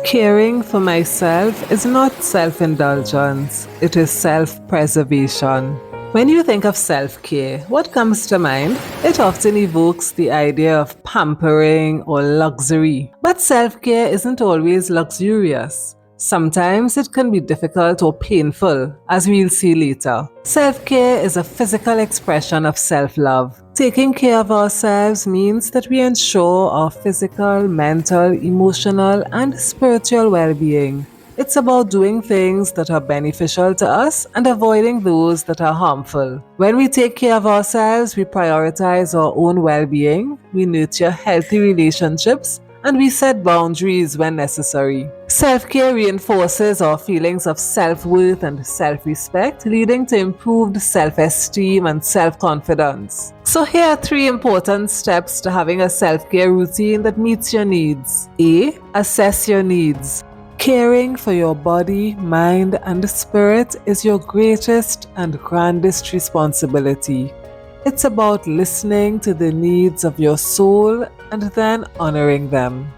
Caring for myself is not self indulgence, it is self preservation. When you think of self care, what comes to mind? It often evokes the idea of pampering or luxury. But self care isn't always luxurious. Sometimes it can be difficult or painful, as we'll see later. Self care is a physical expression of self love. Taking care of ourselves means that we ensure our physical, mental, emotional, and spiritual well being. It's about doing things that are beneficial to us and avoiding those that are harmful. When we take care of ourselves, we prioritize our own well being, we nurture healthy relationships, and we set boundaries when necessary. Self care reinforces our feelings of self worth and self respect, leading to improved self esteem and self confidence. So, here are three important steps to having a self care routine that meets your needs. A. Assess your needs. Caring for your body, mind, and spirit is your greatest and grandest responsibility. It's about listening to the needs of your soul and then honoring them.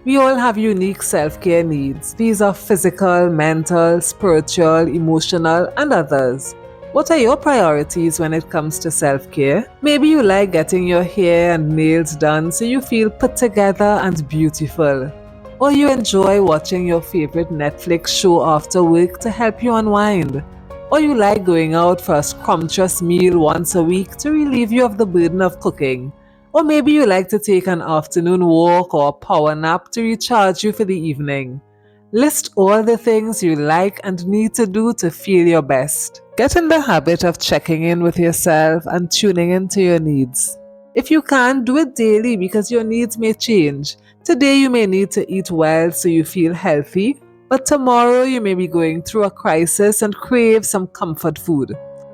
We all have unique self care needs. These are physical, mental, spiritual, emotional, and others. What are your priorities when it comes to self care? Maybe you like getting your hair and nails done so you feel put together and beautiful. Or you enjoy watching your favorite Netflix show after work to help you unwind. Or you like going out for a scrumptious meal once a week to relieve you of the burden of cooking. Or maybe you like to take an afternoon walk or a power nap to recharge you for the evening. List all the things you like and need to do to feel your best. Get in the habit of checking in with yourself and tuning into your needs. If you can't, do it daily because your needs may change. Today you may need to eat well so you feel healthy, but tomorrow you may be going through a crisis and crave some comfort food.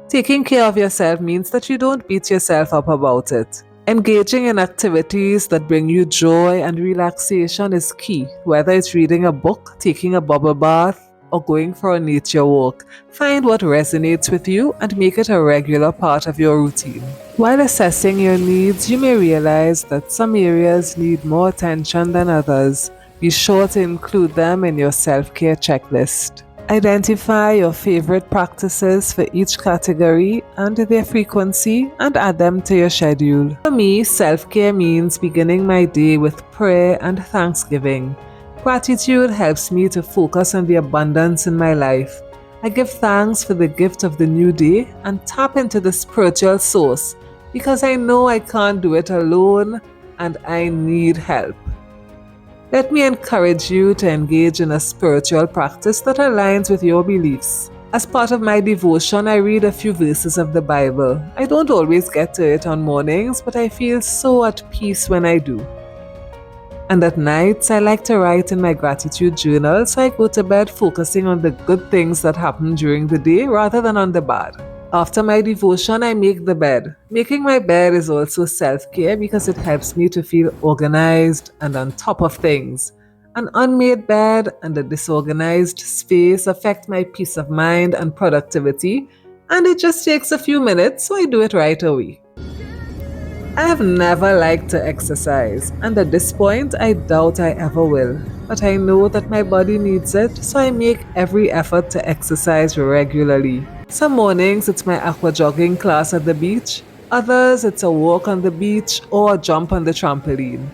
Taking care of yourself means that you don't beat yourself up about it. Engaging in activities that bring you joy and relaxation is key, whether it's reading a book, taking a bubble bath, or going for a nature walk. Find what resonates with you and make it a regular part of your routine. While assessing your needs, you may realize that some areas need more attention than others. Be sure to include them in your self-care checklist. Identify your favorite practices for each category and their frequency and add them to your schedule. For me, self-care means beginning my day with prayer and thanksgiving. Gratitude helps me to focus on the abundance in my life. I give thanks for the gift of the new day and tap into the spiritual source because I know I can't do it alone and I need help. Let me encourage you to engage in a spiritual practice that aligns with your beliefs. As part of my devotion, I read a few verses of the Bible. I don't always get to it on mornings, but I feel so at peace when I do. And at nights, I like to write in my gratitude journal, so I go to bed focusing on the good things that happen during the day rather than on the bad. After my devotion, I make the bed. Making my bed is also self-care because it helps me to feel organized and on top of things. An unmade bed and a disorganized space affect my peace of mind and productivity, and it just takes a few minutes, so I do it right away. I have never liked to exercise, and at this point, I doubt I ever will. But I know that my body needs it, so I make every effort to exercise regularly. Some mornings, it's my aqua jogging class at the beach. Others, it's a walk on the beach or a jump on the trampoline.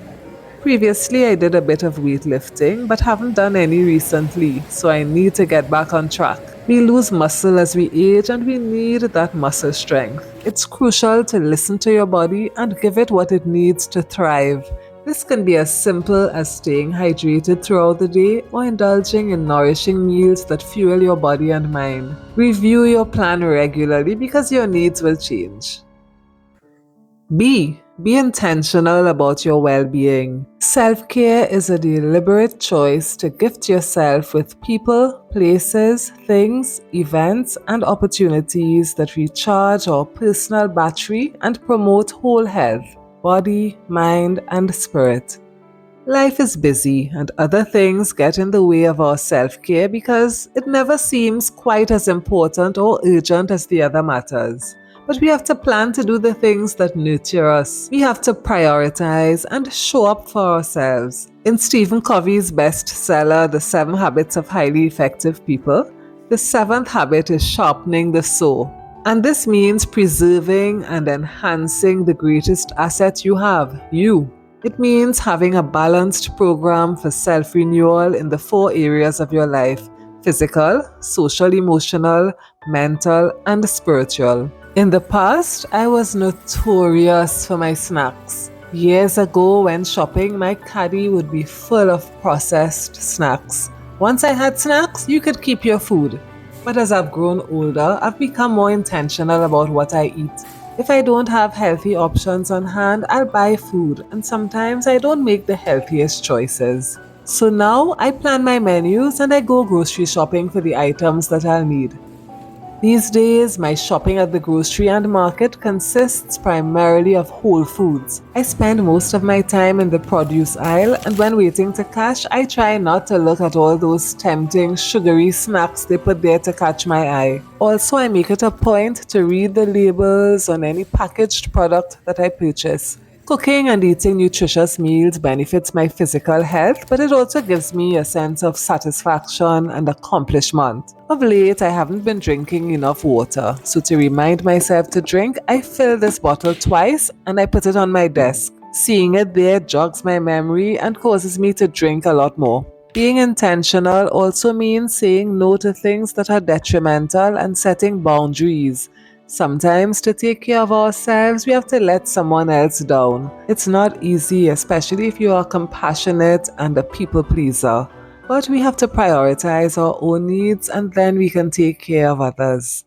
Previously, I did a bit of weightlifting, but haven't done any recently, so I need to get back on track. We lose muscle as we age and we need that muscle strength. It's crucial to listen to your body and give it what it needs to thrive. This can be as simple as staying hydrated throughout the day or indulging in nourishing meals that fuel your body and mind. Review your plan regularly because your needs will change. B. Be intentional about your well-being. Self-care is a deliberate choice to gift yourself with people, places, things, events, and opportunities that recharge our personal battery and promote whole health, body, mind, and spirit. Life is busy and other things get in the way of our self-care because it never seems quite as important or urgent as the other matters. But we have to plan to do the things that nurture us. We have to prioritize and show up for ourselves. In Stephen Covey's bestseller, The 7 Habits of Highly Effective People, the seventh habit is sharpening the saw. And this means preserving and enhancing the greatest asset you have, you. It means having a balanced program for self renewal in the 4 areas of your life: physical, social, emotional, mental, and spiritual. In the past, I was notorious for my snacks. Years ago, when shopping, my caddy would be full of processed snacks. Once I had snacks, you could keep your food. But as I've grown older, I've become more intentional about what I eat. If I don't have healthy options on hand, I'll buy food, and sometimes I don't make the healthiest choices. So now I plan my menus and I go grocery shopping for the items that I'll need. These days, my shopping at the grocery and market consists primarily of whole foods. I spend most of my time in the produce aisle, and when waiting to cash, I try not to look at all those tempting, sugary snacks they put there to catch my eye. Also, I make it a point to read the labels on any packaged product that I purchase. Cooking and eating nutritious meals benefits my physical health, but it also gives me a sense of satisfaction and accomplishment. Of late, I haven't been drinking enough water, so to remind myself to drink, I fill this bottle twice and I put it on my desk. Seeing it there jogs my memory and causes me to drink a lot more. Being intentional also means saying no to things that are detrimental and setting boundaries. Sometimes, to take care of ourselves, we have to let someone else down. It's not easy, especially if you are compassionate and a people pleaser. But we have to prioritize our own needs and then we can take care of others.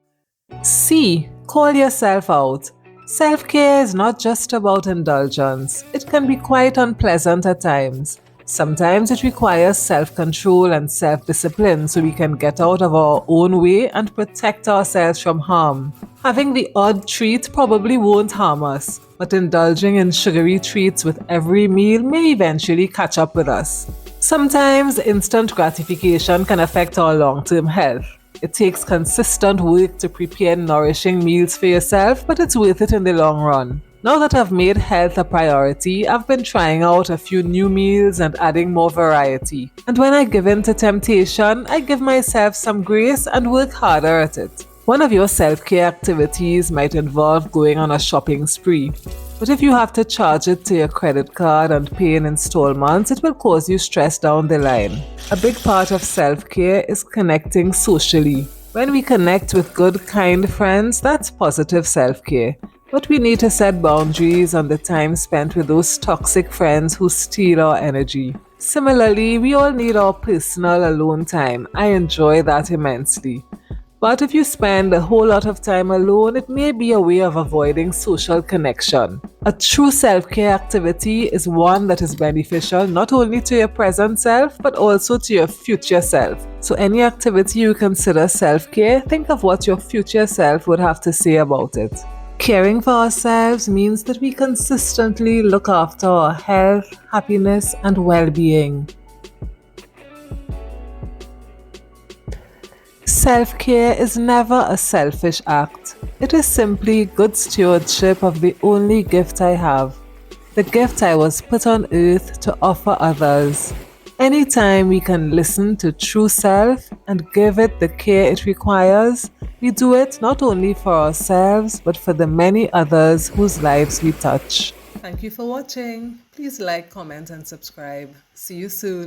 C. Call yourself out. Self-care is not just about indulgence. It can be quite unpleasant at times. Sometimes it requires self-control and self-discipline so we can get out of our own way and protect ourselves from harm. Having the odd treat probably won't harm us, but indulging in sugary treats with every meal may eventually catch up with us. Sometimes instant gratification can affect our long-term health. It takes consistent work to prepare nourishing meals for yourself, but it's worth it in the long run. Now that I've made health a priority, I've been trying out a few new meals and adding more variety. And when I give in to temptation, I give myself some grace and work harder at it. One of your self-care activities might involve going on a shopping spree. But if you have to charge it to your credit card and pay in installments, it will cause you stress down the line. A big part of self-care is connecting socially. When we connect with good, kind friends, that's positive self-care. But we need to set boundaries on the time spent with those toxic friends who steal our energy. Similarly, we all need our personal alone time. I enjoy that immensely. But if you spend a whole lot of time alone, it may be a way of avoiding social connection. A true self-care activity is one that is beneficial not only to your present self, but also to your future self. So any activity you consider self-care, think of what your future self would have to say about it. Caring for ourselves means that we consistently look after our health, happiness, and well-being. Self-care is never a selfish act. It is simply good stewardship of the only gift I have, the gift I was put on earth to offer others. Anytime we can listen to true self and give it the care it requires, we do it not only for ourselves but for the many others whose lives we touch. Thank you for watching. Please like, comment, and subscribe. See you soon.